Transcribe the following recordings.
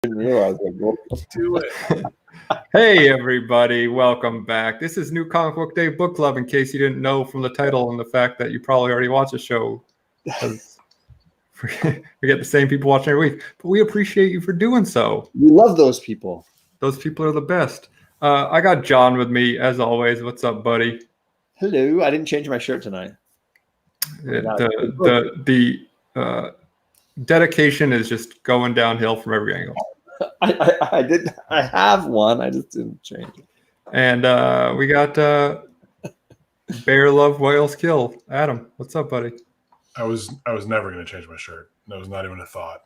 didn't realize it. Let's do it. Hey everybody, welcome back. This is New Comic Book Day Book Club, in case you didn't know from the title and the fact that you probably already watched the show. We get the same people watching every week, but we appreciate you for doing so. We love those people. Those people are the best. I got John with me, as always. What's up, buddy? Hello. I didn't change my shirt tonight. The dedication is just going downhill from every angle. I have one. I just didn't change it. And we got Bear Love Whales Kill. Adam, what's up, buddy? I was never going to change my shirt. That was not even a thought.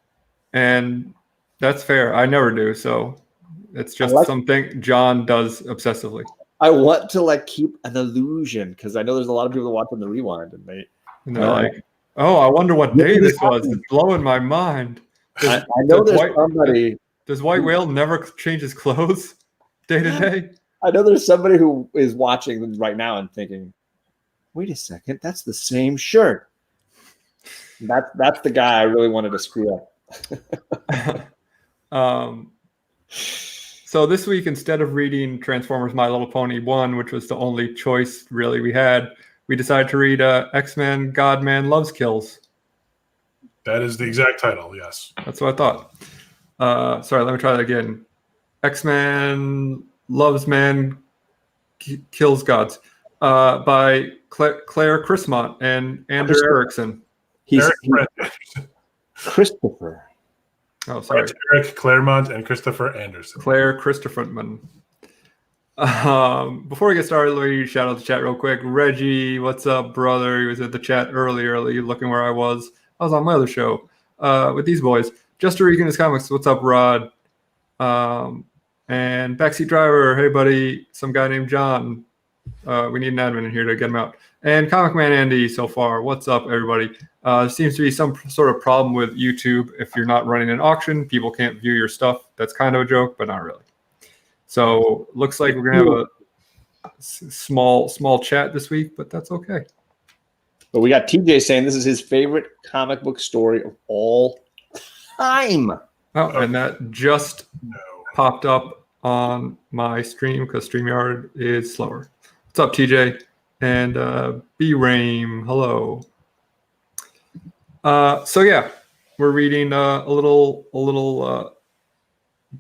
And that's fair. I never do. So it's just something John does obsessively. I want to keep an illusion because I know there's a lot of people that watch on the Rewind and they're like, oh, I wonder what day this was. It's blowing my mind. I know there's somebody. Does White Whale never change his clothes day to day? I know there's somebody who is watching right now and thinking, wait a second, that's the same shirt. That's the guy I really wanted to screw up. So this week, instead of reading Transformers My Little Pony 1, which was the only choice really we had, we decided to read X-Men God-Man Loves Kills. That is the exact title, yes. That's what I thought. Sorry, let me try that again. X-Men Loves Man Kills Gods by Claire Chrismont and Andrew Erickson. He's Christopher. Oh, sorry. Eric Claremont and Christopher Anderson. Claire Christopherman. Before we get started, let me shout out the chat real quick. Reggie, what's up, brother? He was at the chat earlier, looking where I was. I was on my other show with these boys. Just to Regan his comics. What's up, Rod? And Backseat Driver. Hey, buddy. Some guy named John. We need an admin in here to get him out. And Comic Man Andy so far. What's up, everybody? Seems to be some sort of problem with YouTube. If you're not running an auction, people can't view your stuff. That's kind of a joke, but not really. So looks like we're going to have a small chat this week, but that's okay. But we got TJ saying this is his favorite comic book story of all time. Oh, and that just popped up on my stream because StreamYard is slower. What's up, TJ? And B-Rame, hello. So yeah, we're reading a little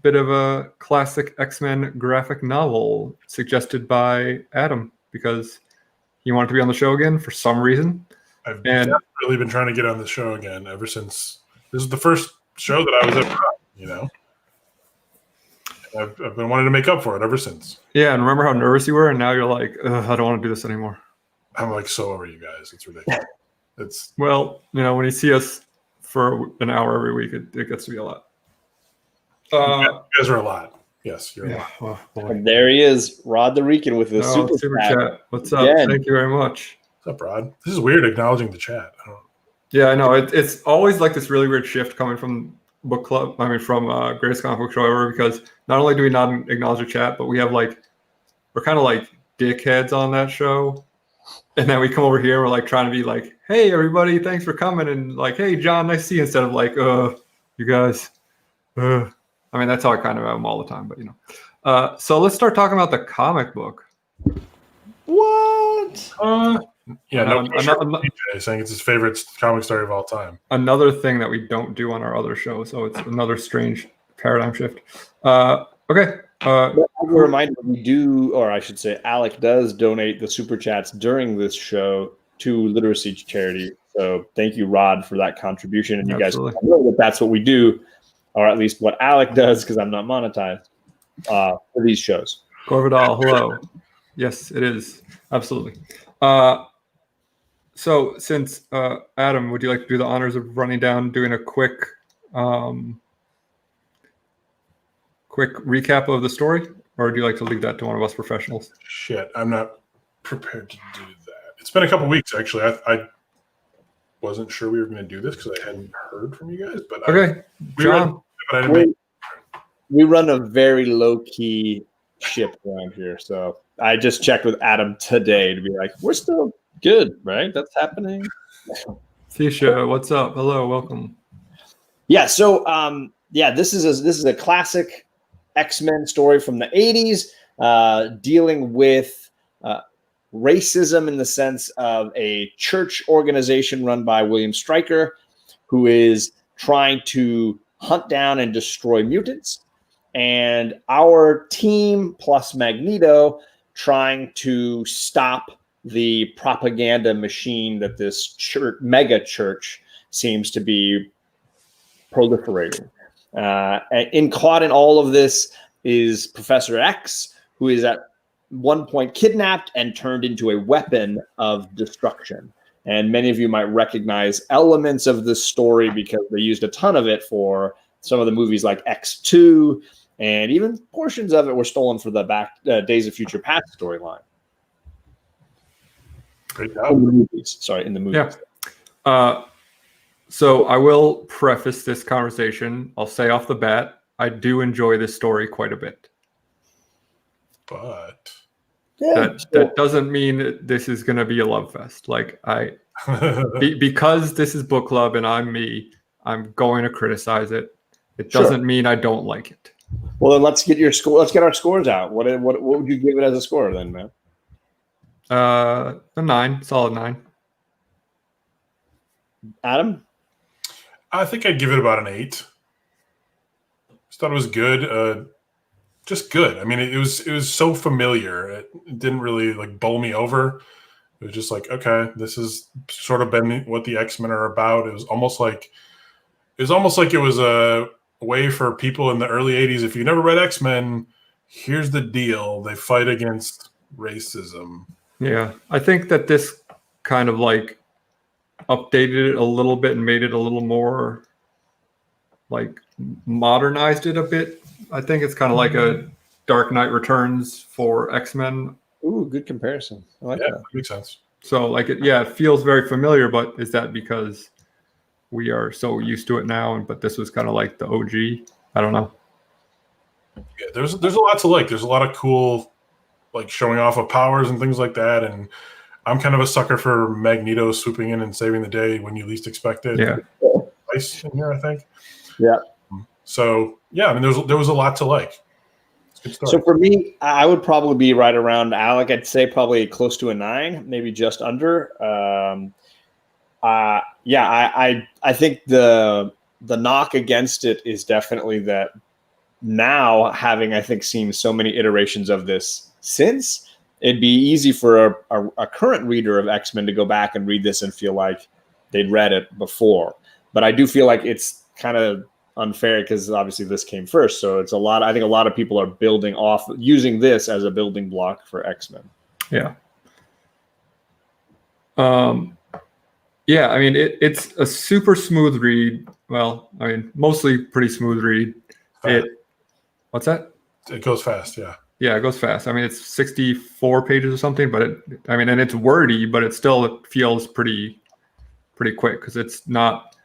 bit of a classic X-Men graphic novel suggested by Adam because he wanted to be on the show again for some reason. I've really been trying to get on the show again ever since this is the first show that I was ever on, I've been wanting to make up for it ever since. Yeah, and remember how nervous you were, and now you're like, I don't want to do this anymore. I'm so over you guys. It's ridiculous. Well, when you see us for an hour every week, it gets to be a lot. You guys are a lot. Yes, you're a lot. Well, and there he is, Rod the Rican with the super chat. What's up? Again. Thank you very much. What's up, Rod? This is weird acknowledging the chat. Yeah, I know. It's always like this really weird shift coming from book club. From Greatest Comic Book Show ever, because not only do we not acknowledge the chat, but we have we're kind of like dickheads on that show. And then we come over here and we're trying to be like, hey, everybody, thanks for coming. And hey, John, nice to see you, instead of you guys. That's how I kind of am all the time, but so let's start talking about the comic book. What? Saying it's his favorite comic story of all time. Another thing that we don't do on our other show, so it's another strange paradigm shift. Okay. As a reminder, we do, or I should say, Alec does donate the super chats during this show to literacy charity. So thank you, Rod, for that contribution. And you Absolutely. Guys know that that's what we do, or at least what Alec does, because I'm not monetized for these shows. Corvidal, hello. Yes, it is. Absolutely. So since Adam, would you like to do the honors of running down, doing a quick recap of the story, or do you like to leave that to one of us professionals? Shit, I'm not prepared to do that. It's been a couple weeks, actually. I wasn't sure we were going to do this because I hadn't heard from you guys. But okay, John. We run a very low-key ship around here, so I just checked with Adam today to be like, we're still good, right? That's happening. Fisha, what's up? Hello, welcome. Yeah, so this is a classic X-Men story from the 80s, dealing with racism in the sense of a church organization run by William Stryker, who is trying to hunt down and destroy mutants, and our team plus Magneto trying to stop the propaganda machine that this mega church seems to be proliferating. Caught in all of this is Professor X, who is at one point kidnapped and turned into a weapon of destruction. And many of you might recognize elements of this story because they used a ton of it for some of the movies like X2, and even portions of it were stolen for the Days of Future Past storyline. Great job. In the movies. Yeah. So I will preface this conversation. I'll say off the bat, I do enjoy this story quite a bit. But that doesn't mean that this is going to be a love fest. Like because this is book club and I'm I'm going to criticize it. It doesn't mean I don't like it. Well, then let's get your score. Let's get our scores out. What would you give it as a score then, man? A 9, solid 9. Adam? I think I'd give it about an 8. Just thought it was good. Just good. I mean, it was so familiar. It didn't really like bowl me over. It was just like, okay, this has sort of been what the X-Men are about. It was almost like it was a way for people in the early 80s. If you never read X-Men, here's the deal. They fight against racism. Yeah. I think that this kind of like updated it a little bit and made it a little more like modernized it a bit. I think it's kind of like a Dark Knight Returns for X-Men. Ooh, good comparison. I like that. Makes sense. So like it feels very familiar, but is that because we are so used to it now, but this was kind of like the OG? I don't know. Yeah, there's a lot to like. There's a lot of cool like showing off of powers and things like that, and I'm kind of a sucker for Magneto swooping in and saving the day when you least expect it. Yeah. Nice in here, I think. Yeah. So yeah, I mean, there was a lot to like. So for me, I would probably be right around Alec. I'd say probably close to a 9, maybe just under. I think the knock against it is definitely that now, having I think seen so many iterations of this since, it'd be easy for a current reader of X-Men to go back and read this and feel like they'd read it before. But I do feel like it's kind of unfair because obviously this came first. So it's I think a lot of people are building off using this as a building block for X-Men. Yeah. Yeah, I mean, it's a super smooth read. Well, I mean, mostly pretty smooth read. What's that? It goes fast, yeah. Yeah, it goes fast. I mean, it's 64 pages or something, but and it's wordy, but it feels pretty quick because it's not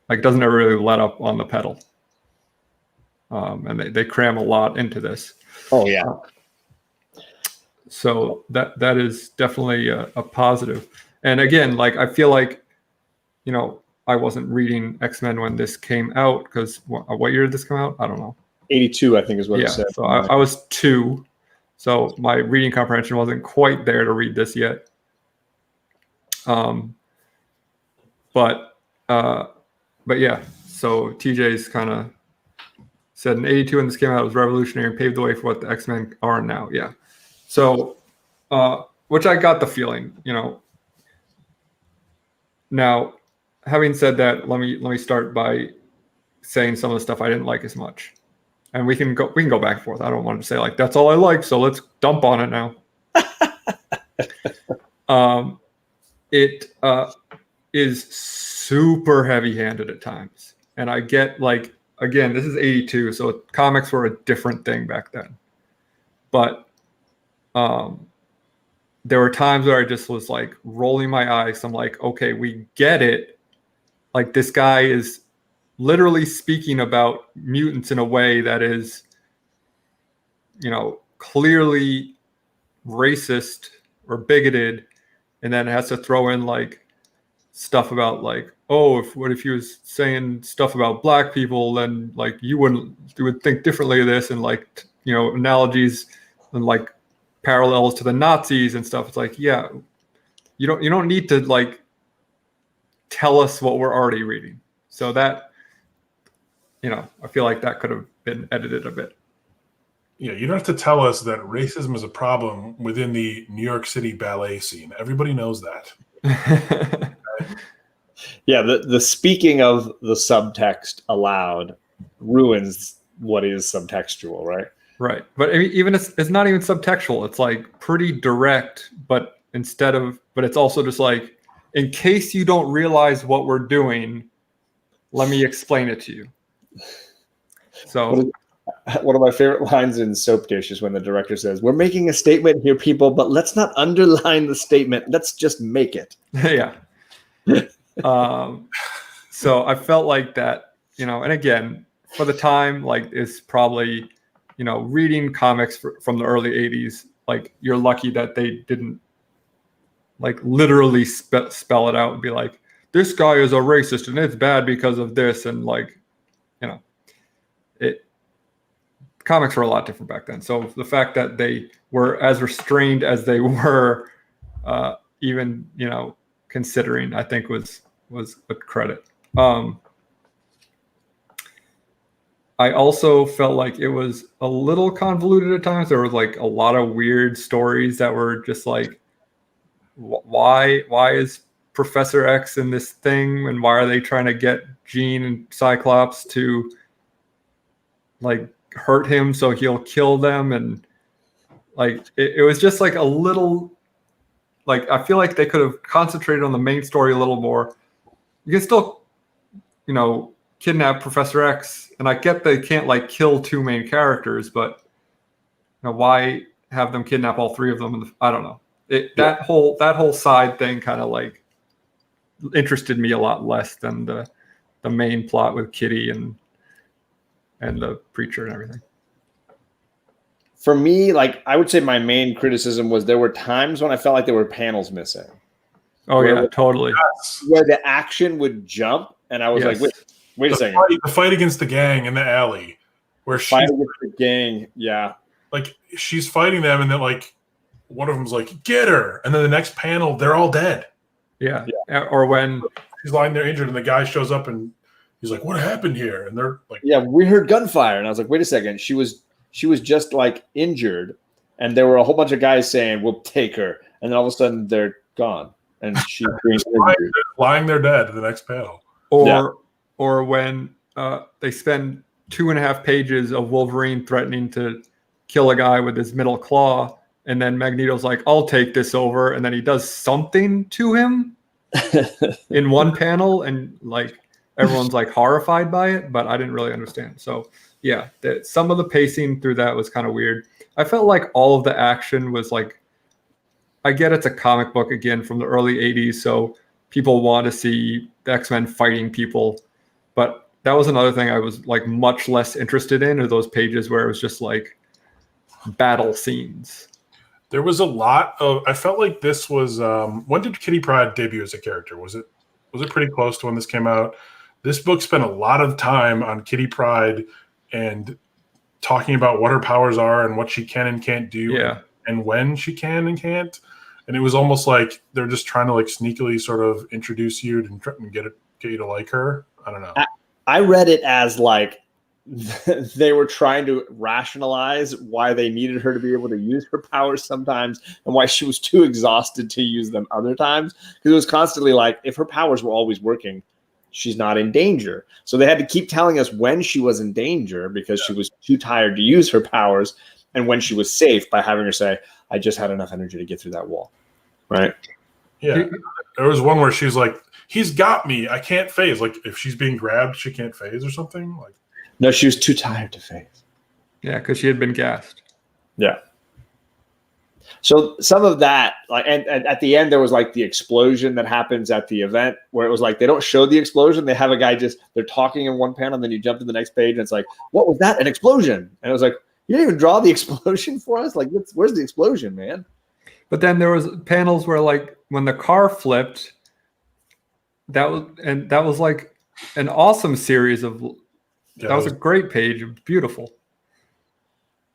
like doesn't ever really let up on the pedal. And they cram a lot into this. Oh yeah. So that is definitely a positive. And again, like I feel like, I wasn't reading X-Men when this came out because what year did this come out? I don't know. 82, I think is what it said. So I was 2, so my reading comprehension wasn't quite there to read this yet. But yeah. So TJ's kind of said in 82 when this came out, it was revolutionary and paved the way for what the X-Men are now. Yeah. So, which I got the feeling, Now, having said that, let me start by saying some of the stuff I didn't like as much, and we can go back and forth. I don't want to say like that's all I like, so let's dump on it now. It is super heavy-handed at times, and I get like again, this is 82, so comics were a different thing back then, but there were times where I just was like rolling my eyes. I'm like, okay, we get it. Like this guy is literally speaking about mutants in a way that is, clearly racist or bigoted. And then it has to throw in like stuff about like, oh, what if he was saying stuff about black people, then like you would think differently of this, and like analogies and like parallels to the Nazis and stuff. It's like, yeah, you don't need to like tell us what we're already reading. So that, I feel like that could have been edited a bit. Yeah, you don't have to tell us that racism is a problem within the New York City ballet scene. Everybody knows that. Yeah, the speaking of the subtext aloud ruins what is subtextual, right? Right. But even it's not even subtextual. It's like pretty direct, but it's also just like, in case you don't realize what we're doing, let me explain it to you. So one of my favorite lines in Soap Dish is when the director says, "We're making a statement here, people, but let's not underline the statement. Let's just make it." Yeah. So I felt like that, and again, for the time, like it's probably, reading comics from the early 80s, like you're lucky that they didn't like literally spell it out and be like, this guy is a racist and it's bad because of this. And like, comics were a lot different back then. So the fact that they were as restrained as they were, even, considering, I think was a credit. I also felt like it was a little convoluted at times. There was like a lot of weird stories that were just like, why is Professor X in this thing, and why are they trying to get Jean and Cyclops to like hurt him so he'll kill them? And like it was just like a little, like I feel like they could have concentrated on the main story a little more. You can still, kidnap Professor X, and I get they can't like kill two main characters, but why have them kidnap all three of them? I don't know. That whole side thing kind of like interested me a lot less than the main plot with Kitty and the preacher and everything. For me, like I would say my main criticism was there were times when I felt like there were panels missing. Oh yeah, totally. Where the action would jump, and I was like, wait a second. The fight against the gang in the alley, where fight with the gang, yeah. Like she's fighting them, and then like one of them's like, "Get her!" And then the next panel, they're all dead. Yeah. Or when she's lying there injured, and the guy shows up, and he's like, "What happened here?" And they're like, "Yeah, we heard gunfire." And I was like, "Wait a second, she was just like injured, and there were a whole bunch of guys saying we'll take her, and then all of a sudden they're gone, and she's lying there dead in the next panel." Or when they spend 2.5 pages of Wolverine threatening to kill a guy with his middle claw, and then Magneto's like, "I'll take this over," and then he does something to him in one panel, and like everyone's like horrified by it, but I didn't really understand. So yeah, some of the pacing through that was kind of weird. I felt like all of the action was like, I get it's a comic book again from the early 80s, so people want to see the X-Men fighting people, but that was another thing I was like much less interested in, are those pages where it was just like battle scenes. There was a lot of, I felt like this was, when did Kitty Pryde debut as a character? Was it pretty close to when this came out? This book spent a lot of time on Kitty Pryde and talking about what her powers are and what she can and can't do, and when she can and can't. And it was almost like they're just trying to like sneakily sort of introduce you and get you to like her. I don't know. I read it as like they were trying to rationalize why they needed her to be able to use her powers sometimes, and why she was too exhausted to use them other times. Because it was constantly like, if her powers were always working, she's not in danger. So they had to keep telling us when she was in danger because she was too tired to use her powers, and when she was safe by having her say, "I just had enough energy to get through that wall." Right? Yeah. There was one where she's like, "He's got me. I can't phase." Like if she's being grabbed, she can't phase or something. Like, no, she was too tired to phase. Yeah, because she had been gassed. Yeah. So some of that, like, and at the end there was like the explosion that happens at the event, where it was like they don't show the explosion. They have a guy they're talking in one panel, and then you jump to the next page, and it's like, "What was that? An explosion?" And it was like, "You didn't even draw the explosion for us. Like, where's the explosion, man?" But then there was panels where like when the car flipped, that was like an awesome series of. Yeah, That was a great page. Beautiful.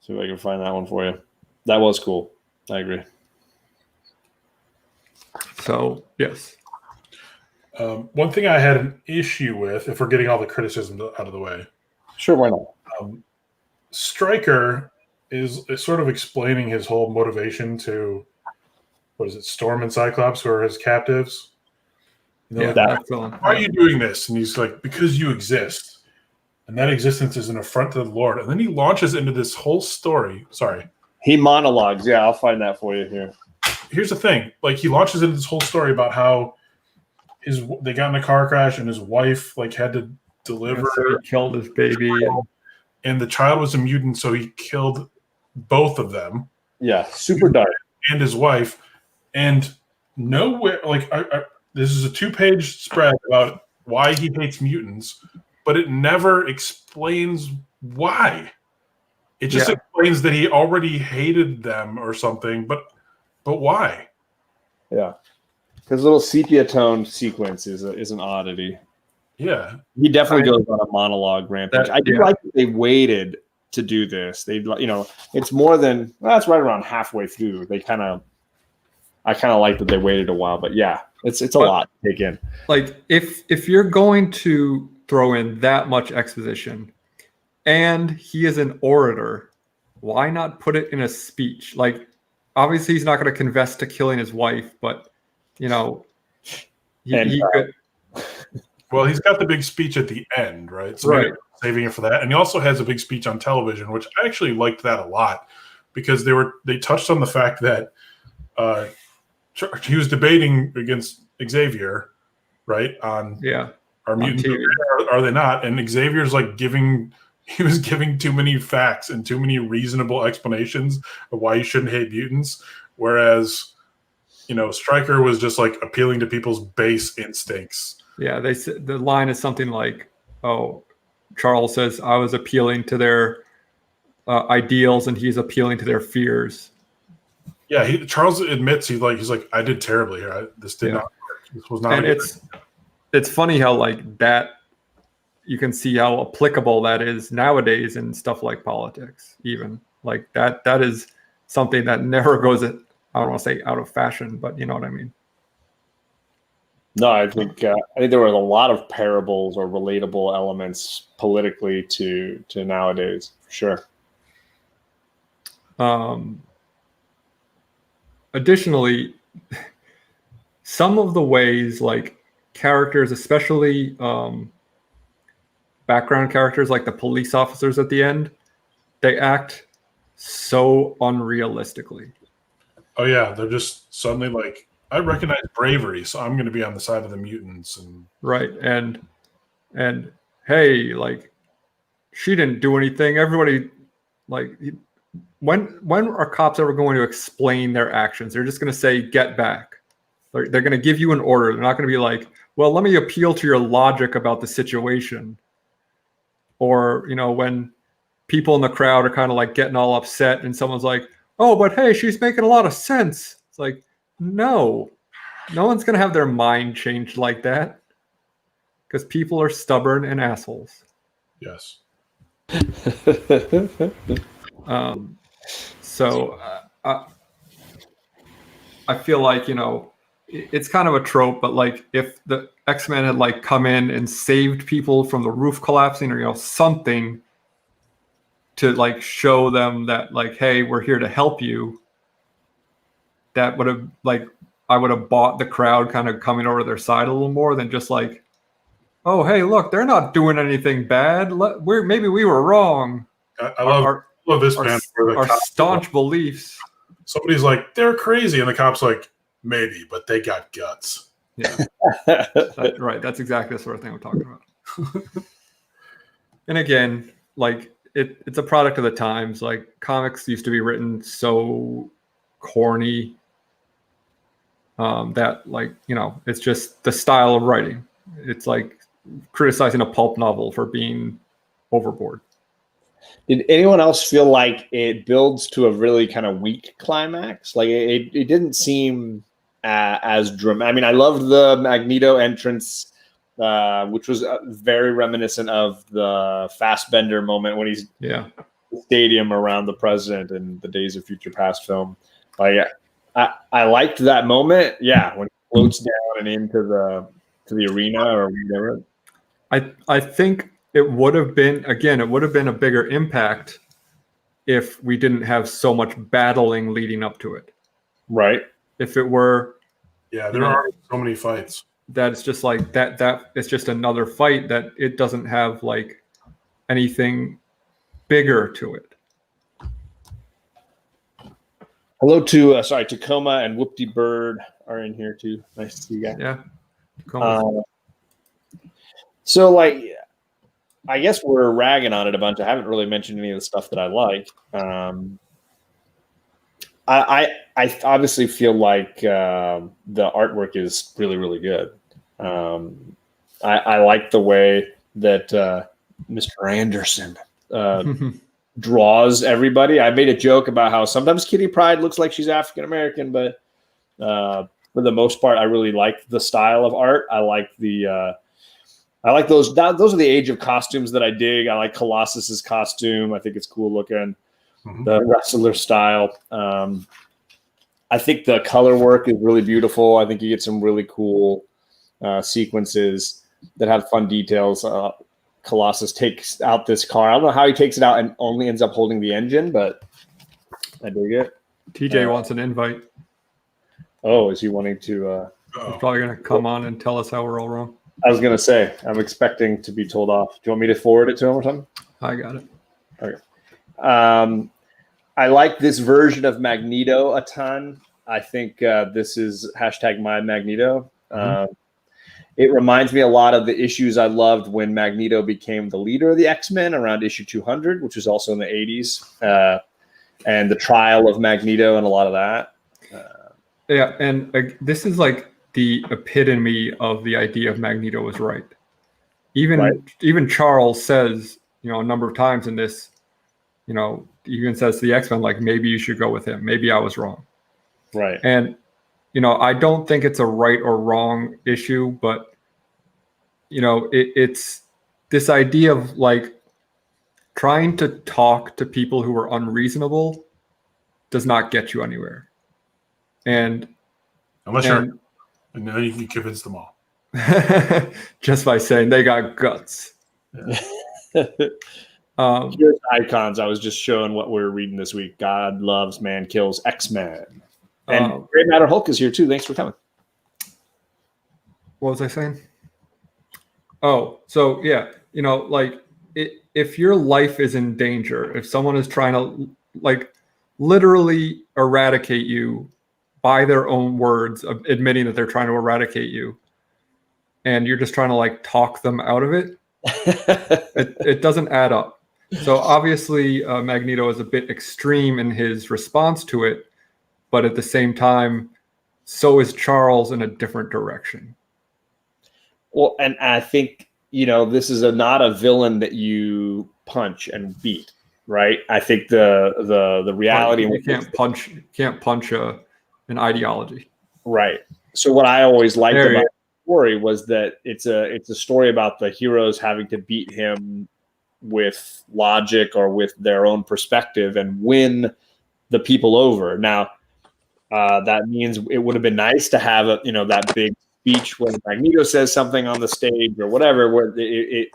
See if I can find that one for you. That was cool. I agree. So yes. One thing I had an issue with, if we're getting all the criticism out of the way, Sure, why not? Stryker is sort of explaining his whole motivation to, what is it, Storm and Cyclops, who are his captives. You know, Yeah, like, why are you doing this? And he's like, because you exist. And that existence is an affront to the Lord. And then he launches into this whole story. Sorry. He monologues. Yeah, I'll find that for you here. Here's the thing. Like, he launches into this whole story about how they got in a car crash and his wife like had to deliver. So he killed his baby. And the child was a mutant, so he killed both of them. Yeah, super dark. And his wife. And nowhere, like, this is a 2-page spread about why he hates mutants, but it never explains why. It just explains that he already hated them or something, but why? Yeah. His little sepia tone sequence is an oddity. Yeah. He definitely goes on a monologue rampage. I do like that they waited to do this. They, it's more than, that's right around halfway through. I kind of like that they waited a while, but yeah, it's a lot to take in. Like if you're going to throw in that much exposition and he is an orator, why not put it in a speech? Like, obviously he's not going to confess to killing his wife, but he could. Well, he's got the big speech at the end, right? So maybe saving it for that. And he also has a big speech on television, which I actually liked that a lot because they touched on the fact that he was debating against Xavier, right? On are mutants are they not? And Xavier's like he was giving too many facts and too many reasonable explanations of why you shouldn't hate mutants, whereas Stryker was just like appealing to people's base instincts. Yeah, the line is something like, "Oh, Charles says I was appealing to their ideals, and he's appealing to their fears." Yeah, Charles admits he's like I did terribly here. This did not work. This was not. And it's funny how like that you can see how applicable that is nowadays in stuff like politics. Even like that is something that never goes. I don't want to say out of fashion, but you know what I mean. No, I think there were a lot of parables or relatable elements politically to nowadays, for sure. Additionally, some of the ways like characters, especially background characters like the police officers at the end, they act so unrealistically. Oh yeah, they're just suddenly like, I recognize bravery, so I'm going to be on the side of the mutants. And right, and hey, like she didn't do anything. Everybody, like, when are cops ever going to explain their actions? They're just going to say, "Get back." They're going to give you an order. They're not going to be like, "Well, let me appeal to your logic about the situation." Or when people in the crowd are kind of like getting all upset, and someone's like, "Oh, but hey, she's making a lot of sense." It's like, no one's going to have their mind changed like that because people are stubborn and assholes. Yes. So I feel like, it's kind of a trope, but like if the X-Men had like come in and saved people from the roof collapsing or, something to like show them that like, hey, we're here to help you. That would have like, I would have bought the crowd kind of coming over their side a little more than just like, oh, hey, look, they're not doing anything bad. Maybe we were wrong. I love this man. Our staunch beliefs. Somebody's like, they're crazy. And the cop's like, maybe, but they got guts. Yeah. Right. That's exactly the sort of thing I'm talking about. And again, like it's a product of the times. Like comics used to be written so corny that like, it's just the style of writing. It's like criticizing a pulp novel for being overboard. Did anyone else feel like it builds to a really kind of weak climax? Like it didn't seem as dramatic. I mean, I loved the Magneto entrance, which was very reminiscent of the Fassbender moment when he's Yeah. the stadium around the president in the Days of Future Past film. Like, I liked that moment. Yeah, when he floats down and into the arena or whatever. I think it would have been a bigger impact if we didn't have so much battling leading up to it. Right. If it were Yeah, there are so many fights. that it's just like that it's just another fight, that it doesn't have like anything bigger to it. Hello to Tacoma and Whoopty Bird are in here too. Nice to see you guys. Yeah. Come So like, I guess we're ragging on it a bunch. I haven't really mentioned any of the stuff that I like. I obviously feel like the artwork is really, really good. I like the way that Mr. Anderson draws everybody. I made a joke about how sometimes Kitty Pryde looks like she's African American, but for the most part, I really like the style of art. I like those. Those are the age of costumes that I dig. I like Colossus's costume. I think it's cool looking. The wrestler style. I think the color work is really beautiful. I think you get some really cool sequences that have fun details. Colossus takes out this car. I don't know how he takes it out and only ends up holding the engine, but I dig it. TJ wants an invite. Oh, is he wanting to? He's probably going to come on and tell us how we're all wrong. I was going to say, I'm expecting to be told off. Do you want me to forward it to him or something? I got it. Okay. I like this version of Magneto a ton. I think this is #MyMagneto. It reminds me a lot of the issues I loved when Magneto became the leader of the X-Men around issue 200, which was also in the 80s, and the trial of Magneto and a lot of that. Yeah, and this is like the epitome of the idea of Magneto was right. Even Charles says, a number of times in this, even says to the X-Men, like, maybe you should go with him. Maybe I was wrong. Right. And, I don't think it's a right or wrong issue, but, it's this idea of like trying to talk to people who are unreasonable does not get you anywhere. And unless you're, and then you can convince them all. just by saying they got guts. Yeah. Here's icons. I was just showing what we're reading this week. God loves, man kills, X-Men. And Great Matter Hulk is here too. Thanks for coming. What was I saying? Oh, so yeah, if your life is in danger, if someone is trying to like literally eradicate you by their own words, admitting that they're trying to eradicate you, and you're just trying to like talk them out of it, it doesn't add up. So obviously Magneto is a bit extreme in his response to it, but at the same time, so is Charles in a different direction. Well, and I think, this is not a villain that you punch and beat, right? I think the reality you can't punch an ideology. Right. So what I always liked about the story was that it's a story about the heroes having to beat him with logic or with their own perspective and win the people over. Now, that means it would have been nice to have that big speech when Magneto says something on the stage or whatever, where it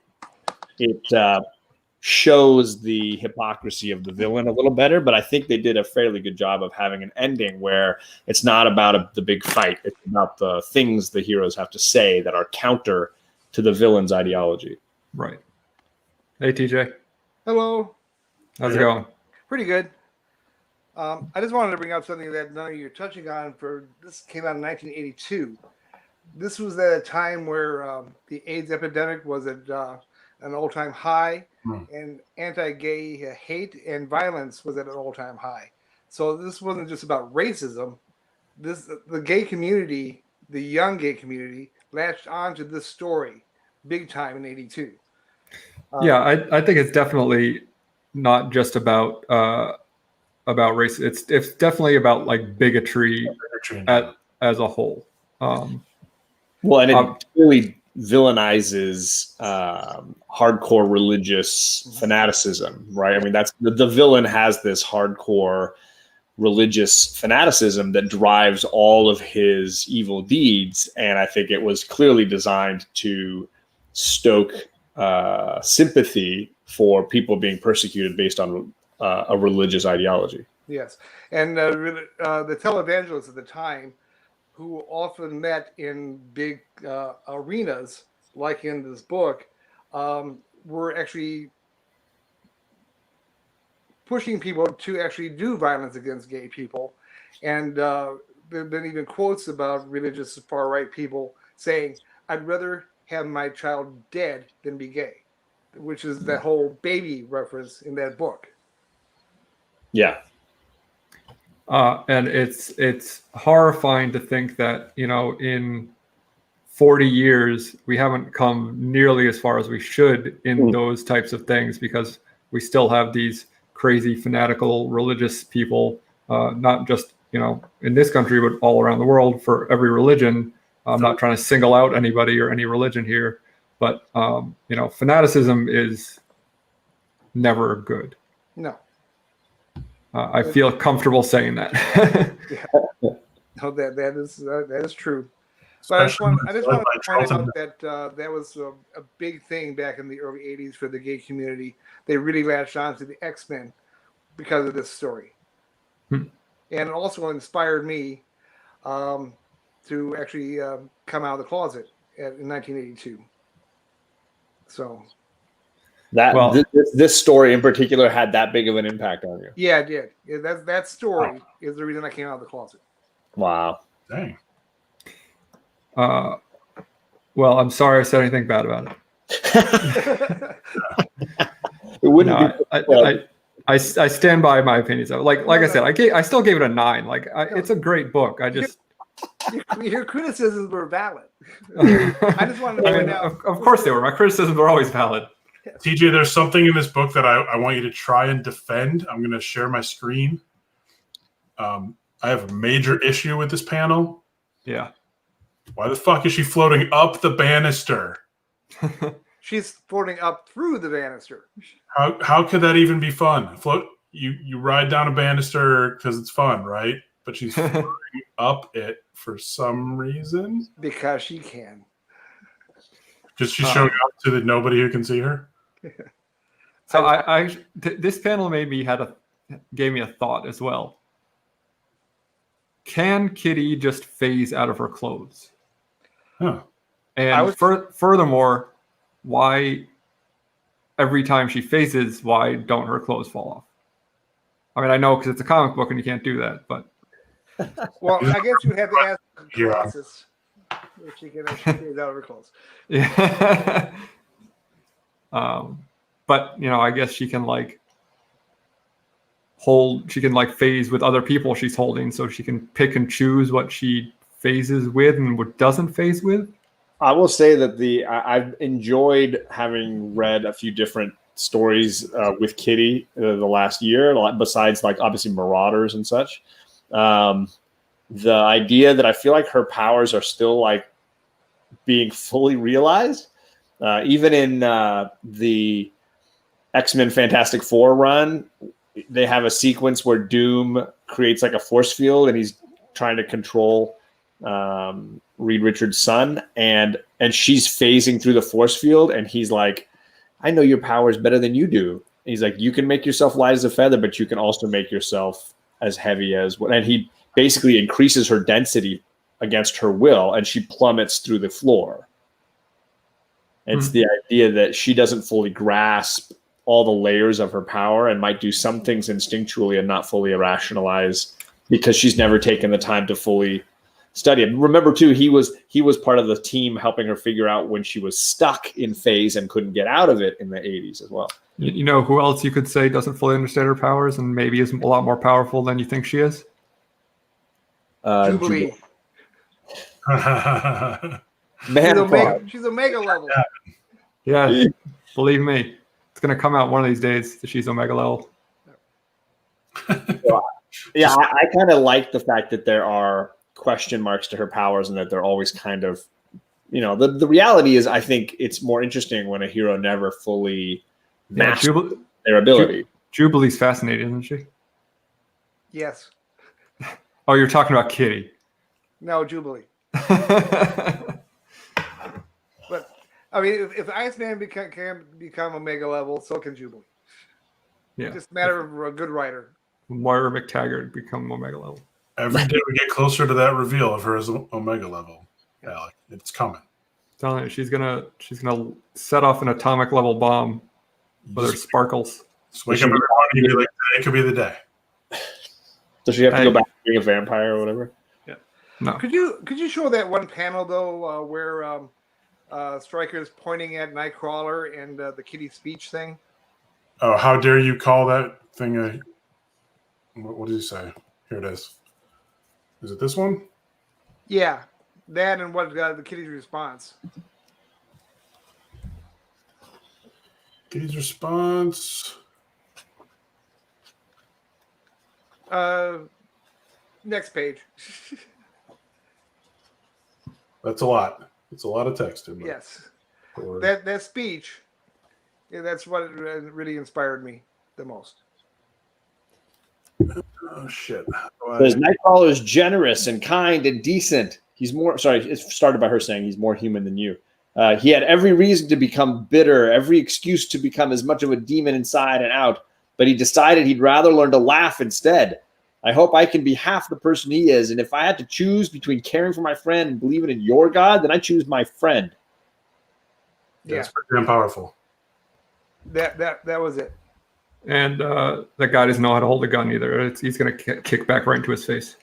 shows the hypocrisy of the villain a little better. But I think they did a fairly good job of having an ending where it's not about the big fight. It's about the things the heroes have to say that are counter to the villain's ideology. Right. Hey, TJ. Hello. How's it going? Pretty good. I just wanted to bring up something that none of you are touching on. This came out in 1982. This was at a time where the AIDS epidemic was at an all-time high, and anti-gay hate and violence was at an all-time high. So this wasn't just about racism. The gay community, the young gay community, latched onto this story big time in 82. Yeah, I think it's definitely not just about race. It's definitely about like bigotry as a whole. Well, and it really villainizes hardcore religious fanaticism, right? I mean, that's the villain has this hardcore religious fanaticism that drives all of his evil deeds, and I think it was clearly designed to stoke sympathy for people being persecuted based on a religious ideology. Yes, and the televangelists at the time, who often met in big arenas, like in this book, were actually pushing people to actually do violence against gay people. And there have been even quotes about religious far-right people saying, I'd rather have my child dead than be gay, which is that whole baby reference in that book. Yeah. And it's horrifying to think that, in 40 years, we haven't come nearly as far as we should in those types of things, because we still have these crazy fanatical religious people, not just, in this country, but all around the world for every religion. I'm not trying to single out anybody or any religion here, but, fanaticism is never good. No. I feel comfortable saying that. No, that is true. So I just want to point out that that was a big thing back in the early 80s for the gay community. They really latched on to the X-Men because of this story. And it also inspired me to actually come out of the closet in 1982. So this story in particular had that big of an impact on you. Yeah, it did. Yeah, that story is the reason I came out of the closet. Wow. Dang. Well, I'm sorry I said anything bad about it. It wouldn't be. I stand by my opinions. Like I said, I still gave it a 9. It's a great book. I just your criticisms were valid. I just wanted to point out. Of course they were. My criticisms were always valid. TJ, there's something in this book that I want you to try and defend. I'm going to share my screen. I have a major issue with this panel. Yeah. Why the fuck is she floating up the banister? She's floating up through the banister. How could that even be fun? You ride down a banister because it's fun, right? But she's floating up it for some reason. Because she can. Just she's showing up to the nobody who can see her. So this panel gave me a thought as well. Can Kitty just phase out of her clothes? Huh. And furthermore, why every time she phases, why don't her clothes fall off? I mean, I know because it's a comic book and you can't do that, but well, I guess you have to ask Colossus if she can actually phase out of her clothes. Yeah. But I guess she can phase with other people she's holding, so she can pick and choose what she phases with and what doesn't phase with. I will say that I've enjoyed having read a few different stories with Kitty the last year, besides obviously Marauders and such. The idea that I feel like her powers are still being fully realized, even in the X-Men Fantastic Four run, they have a sequence where Doom creates a force field and he's trying to control Reed Richards' son, and she's phasing through the force field, and he's like, I know your powers better than you do. And he's like, you can make yourself light as a feather, but you can also make yourself as heavy as what. And he basically increases her density against her will, and she plummets through the floor. It's the idea that she doesn't fully grasp all the layers of her power and might do some things instinctually and not fully rationalize because she's never taken the time to fully study it. Remember too, he was part of the team helping her figure out when she was stuck in phase and couldn't get out of it in the 80s as well. You know who else you could say doesn't fully understand her powers and maybe is a lot more powerful than you think she is? Jubilee. She's Omega level. Yeah, believe me. It's going to come out one of these days that she's Omega level. Yeah, I kind of like the fact that there are question marks to her powers, and that they're always kind of, the reality is, I think it's more interesting when a hero never fully masters their ability. Jubilee's fascinating, isn't she? Yes. Oh, you're talking about Kitty. No, Jubilee. But I mean, if Iceman can become Omega level, so can Jubilee. Yeah. It's just a matter of a good writer. Moira McTaggart become Omega level. Every day we get closer to that reveal of her as Omega level, Alec. It's coming. Telling you, she's gonna set off an atomic level bomb with her sparkles. Just wake up every morning and be like, today could be the day. Does she have to go back to being a vampire or whatever? Yeah. No. Could you show that one panel though, where Stryker's pointing at Nightcrawler and the Kitty speech thing? Oh, how dare you call that thing what did he say? Here it is. Is it this one? Yeah, that and what the Kitty's response. Kitty's response. Next page. That's a lot. It's a lot of text. Isn't it? Yes. Or- That speech, that's what really inspired me the most. Oh shit! Because Nightcrawler is generous and kind and decent. He's more. Sorry, it started by her saying he's more human than you. He had every reason to become bitter, every excuse to become as much of a demon inside and out, but he decided he'd rather learn to laugh instead. I hope I can be half the person he is, and if I had to choose between caring for my friend and believing in your God, then I choose my friend. Yeah, it's pretty damn powerful. That was it. And that guy doesn't know how to hold a gun either. He's going to kick back right into his face.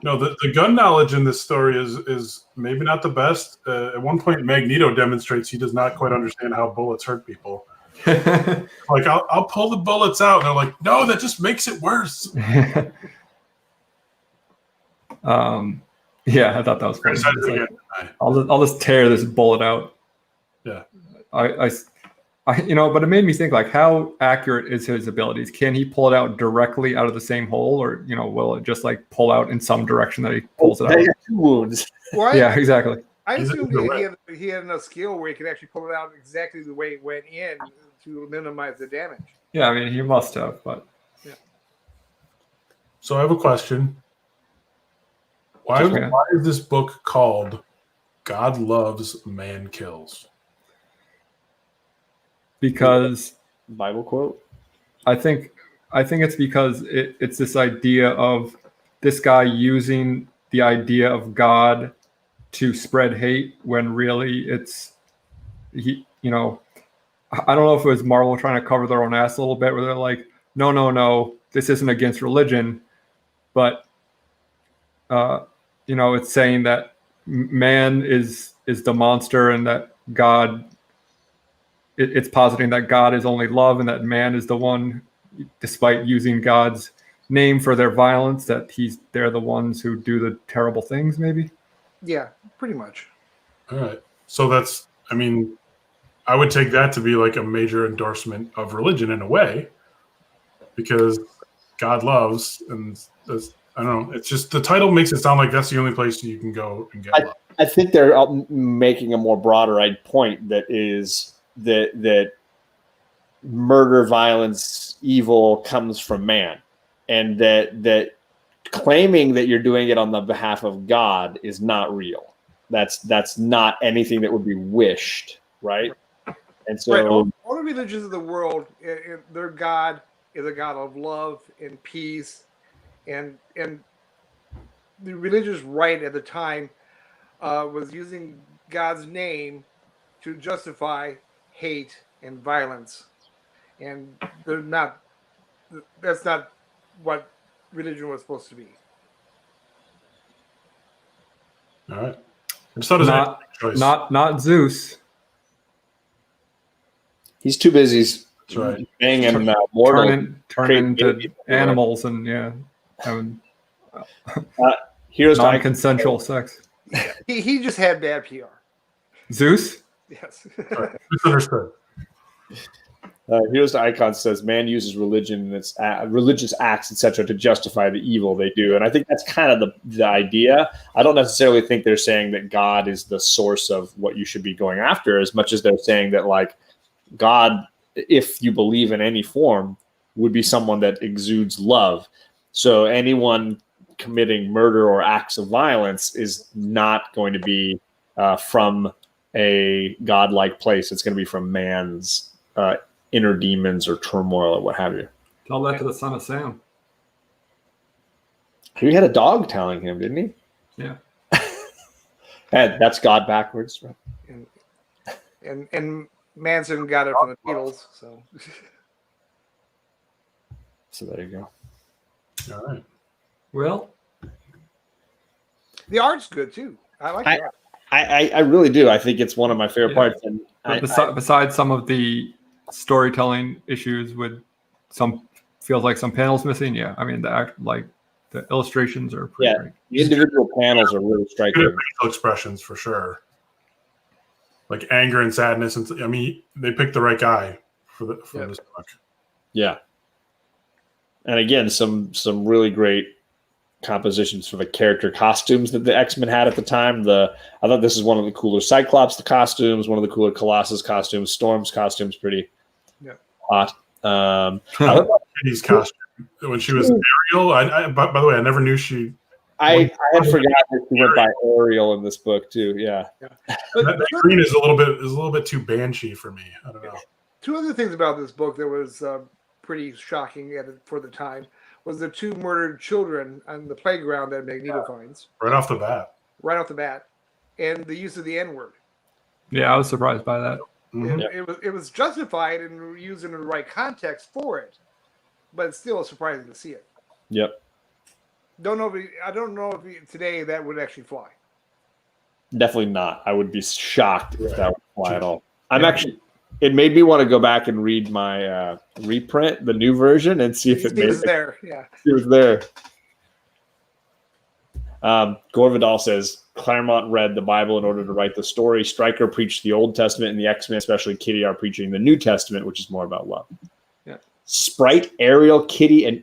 No, the gun knowledge in this story is maybe not the best. At one point, Magneto demonstrates he does not quite understand how bullets hurt people. Like, I'll pull the bullets out. And they're like, no, that just makes it worse. Yeah, I thought that was funny. It's like, Like, I'll just tear this bullet out. Yeah. I but it made me think, like, how accurate is his abilities? Can he pull it out directly out of the same hole, or will it just like pull out in some direction that he pulls it out? He got 2 wounds. Well, Yeah, exactly. I He's assumed a he had enough skill where he could actually pull it out exactly the way it went in to minimize the damage. Yeah, I mean, he must have, but So I have a question. Why is this book called God Loves, Man Kills? because Bible quote. I think it's because it's this idea of this guy using the idea of God to spread hate when really it's I don't know if it was Marvel trying to cover their own ass a little bit, where they're like, no, this isn't against religion, but it's saying that man is the monster, and that God, it's positing that God is only love, and that man is the one, despite using God's name for their violence, that they're the ones who do the terrible things, maybe. Yeah, pretty much. All right. So I would take that to be like a major endorsement of religion in a way, because God loves, and I don't know. It's just the title makes it sound like that's the only place you can go and get love. I think they're making a more broader-eyed point, that is that murder, violence, evil comes from man, and that claiming that you're doing it on the behalf of God is not real. That's not anything that would be wished, right? And so Right. All the religions of the world, their God is a God of love and peace, and the religious right at the time was using God's name to justify hate and violence, and that's not what religion was supposed to be. All right. I just thought it was a choice. Not Zeus. he's too busy That's right. banging mortal. Turning into people, animals and having Heroes die. non-consensual sex. He just had bad PR. Zeus? Yes. Misunderstood. Heroes to Icon says man uses religion and its religious acts, etc., to justify the evil they do, and I think that's kind of the idea. I don't necessarily think they're saying that God is the source of what you should be going after, as much as they're saying that like God, if you believe in any form, would be someone that exudes love. So anyone committing murder or acts of violence is not going to be from a godlike place. It's going to be from man's inner demons or turmoil or what have you. Tell that to the son of Sam. He had a dog telling him, didn't he? Yeah. And that's God backwards. Right? And Manson got it from the Beatles. So there you go. All right. Well, The art's good too. I like the art. I really do. I think it's one of my favorite parts. And besides some of the storytelling issues with feels like some panels missing. Yeah, I mean the illustrations are pretty great. The individual panels are really striking. Good facial expressions for sure. Like anger and sadness, and I mean, they picked the right guy for this book. Yeah. And again, some really great compositions for the character costumes that the X-Men had at the time. I thought this is one of the cooler Cyclops costumes, one of the cooler Colossus costumes, Storm's costumes pretty hot. I love Kitty's costume when she was Ariel. By the way, I never knew she. I had forgotten that she went by Ariel in this book too. Yeah. But that green is a little bit too banshee for me. I don't know. two other things about this book that was pretty shocking for the time was the two murdered children on the playground that Magneto finds Right off the bat. And the use of the N-word. Yeah, I was surprised by that. Mm-hmm. It was justified and used in the right context for it, but it's still surprising to see it. Yep. I don't know if today that would actually fly. Definitely not. I would be shocked if that would fly at all. It made me want to go back and read my reprint, the new version, and see if it was there. Yeah, it was there. Gore Vidal says Claremont read the Bible in order to write the story. Stryker preached the Old Testament, and the X-Men, especially Kitty, are preaching the New Testament, which is more about love. Yeah. Sprite, Ariel, Kitty, and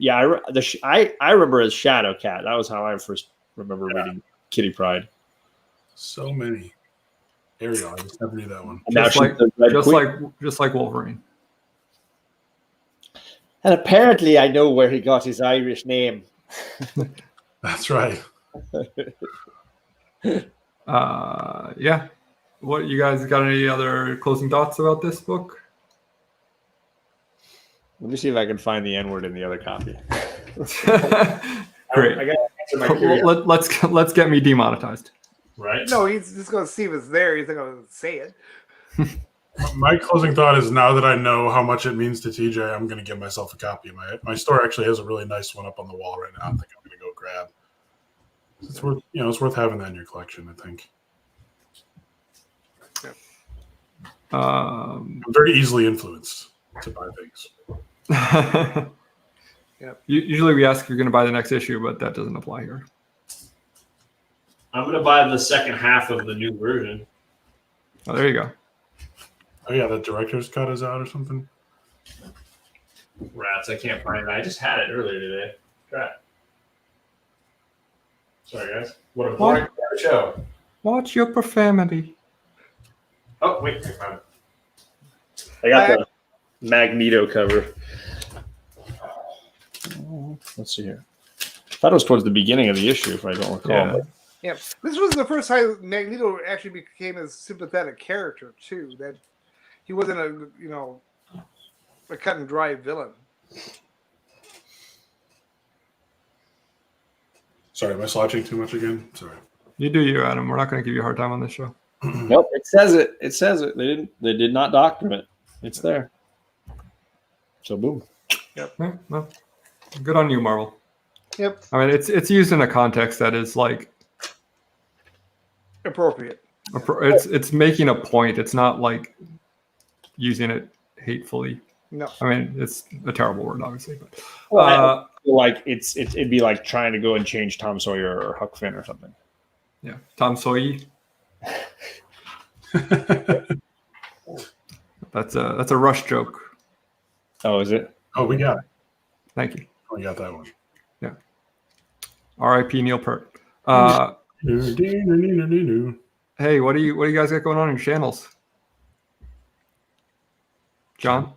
I remember as Shadow Cat. That was how I first remember reading Kitty Pryde. So many. Ariel, I just never knew that one. Just like Wolverine. And apparently, I know where he got his Irish name. That's right. Yeah. What you guys got? Any other closing thoughts about this book? Let me see if I can find the N-word in the other copy. Great. I got to answer my curiosity. Let's get me demonetized. Right. No, he's just going to see if it's there. He's not going to say it. My closing thought is now that I know how much it means to TJ, I'm going to get myself a copy. My store actually has a really nice one up on the wall right now. I think I'm going to go grab. It's worth having that in your collection, I think. I'm very easily influenced to buy things. Usually we ask if you're going to buy the next issue, but that doesn't apply here. I'm going to buy the second half of the new version. Oh, there you go. Oh yeah, the director's cut is out or something. Rats, I can't find it. I just had it earlier today. Try it. Sorry, guys. What a boring show. Watch your profanity. Oh, wait. I found it. I got the Magneto cover. Let's see here. I thought it was towards the beginning of the issue, if I don't recall. Yeah, this was the first time Magneto actually became a sympathetic character too. That he wasn't a cut and dry villain. Sorry, am I slouching too much again? Sorry. You do you, Adam. We're not going to give you a hard time on this show. Nope, it says it. It says it. They did not document it. It's there. So boom. Yeah, well, good on you, Marvel. Yep. I mean, it's used in a context that is like appropriate. It's making a point. It's not like using it hatefully. No. I mean, it's a terrible word, obviously. But I feel like it'd be like trying to go and change Tom Sawyer or Huck Finn or something. Yeah, Tom Sawyer. That's a Rush joke. Oh, is it? Oh, we got it. Thank you. We got that one. R.I.P. Neil Peart. Hey, what do you guys got going on in your channels? John?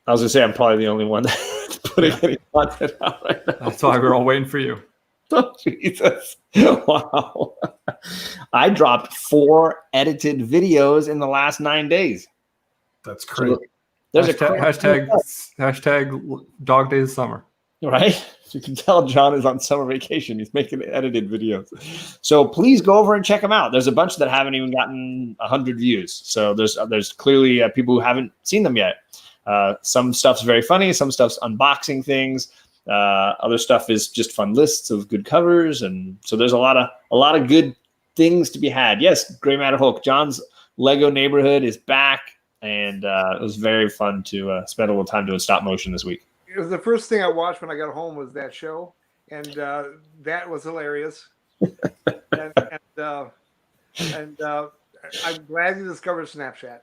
I was gonna say I'm probably the only one that's putting any content out right now. That's why we're all waiting for you. Oh, Jesus. Wow. I dropped 4 edited videos in the last 9 days. That's crazy. There's hashtag dog days of summer. Right? You can tell John is on summer vacation. He's making edited videos. So please go over and check them out. There's a bunch that haven't even gotten 100 views. So there's clearly people who haven't seen them yet. Some stuff's very funny. Some stuff's unboxing things. Other stuff is just fun lists of good covers. And so there's a lot of good things to be had. Yes, Gray Matter Hulk. John's Lego neighborhood is back. And it was very fun to spend a little time doing stop motion this week. It was the first thing I watched when I got home was that show, and that was hilarious. and I'm glad you discovered Snapchat.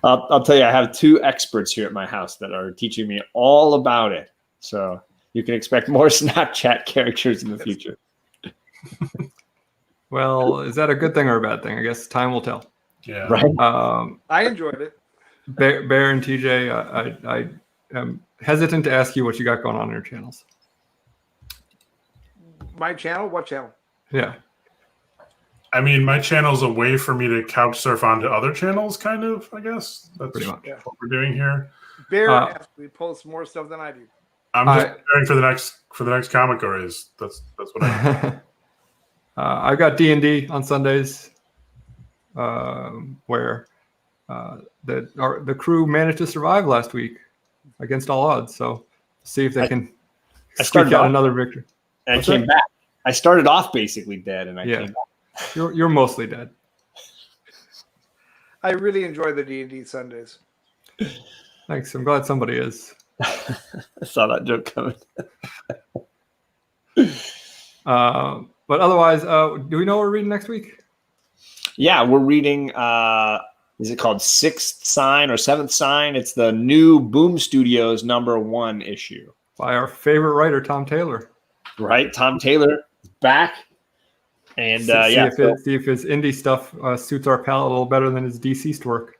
I'll tell you, I have 2 experts here at my house that are teaching me all about it. So you can expect more Snapchat characters in the future. Well, is that a good thing or a bad thing? I guess time will tell. Yeah. Right. I enjoyed it. Bear and TJ, I am hesitant to ask you what you got going on in your channels. My channel? What channel? Yeah. I mean, my channel's a way for me to couch surf onto other channels, kind of, I guess. That's Pretty much. what we're doing here. Bear actually posts more stuff than I do. I'm just preparing for the next comic raise. That's what I I've got D&D on Sundays, where the crew managed to survive last week against all odds. So see if they can squeak out another victory. And I came back. I started off basically dead, and I came back. You're mostly dead. I really enjoy the D&D Sundays. Thanks. I'm glad somebody is. I saw that joke coming. But otherwise, do we know what we're reading next week? Yeah, we're reading. Is it called Sixth Sign or Seventh Sign? It's the new Boom Studios #1 issue By our favorite writer, Tom Taylor. Right, Tom Taylor is back, and see if his indie stuff suits our palate a little better than his deceased work.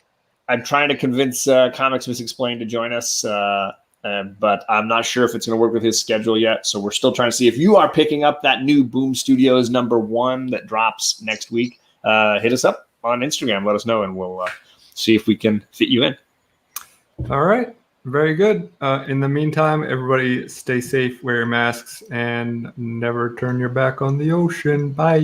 I'm trying to convince Comics Misexplained to join us, but I'm not sure if it's going to work with his schedule yet. So we're still trying to see if you are picking up that new Boom Studios #1 that drops next week. Hit us up on Instagram, let us know, and we'll see if we can fit you in. All right. Very good. In the meantime, everybody stay safe, wear your masks, and never turn your back on the ocean. Bye.